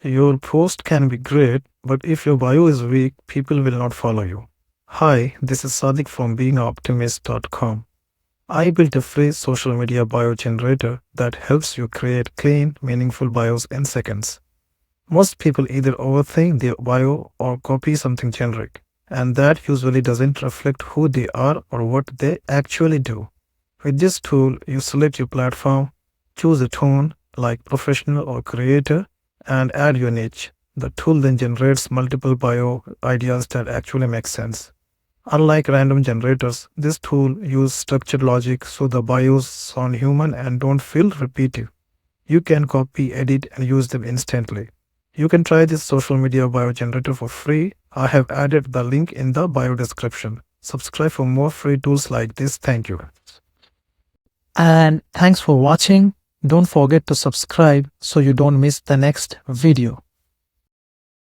Your post can be great, but if your bio is weak, people will not follow you. Hi, this is Sadiq from BeingOptimist.com. I built a free social media bio generator that helps you create clean, meaningful bios in seconds. Most people either overthink their bio or copy something generic, and that usually doesn't reflect who they are or what they actually do. With this tool, you select your platform, choose a tone like professional or creator, and add your niche. The tool then generates multiple bio ideas that actually make sense. Unlike random generators, this tool uses structured logic so the bios sound human and don't feel repetitive. You can copy, edit, and use them instantly. You can try this social media bio generator for free. I have added the link in the bio description. Subscribe for more free tools like this. Thank you. And thanks for watching. Don't forget to subscribe so you don't miss the next video.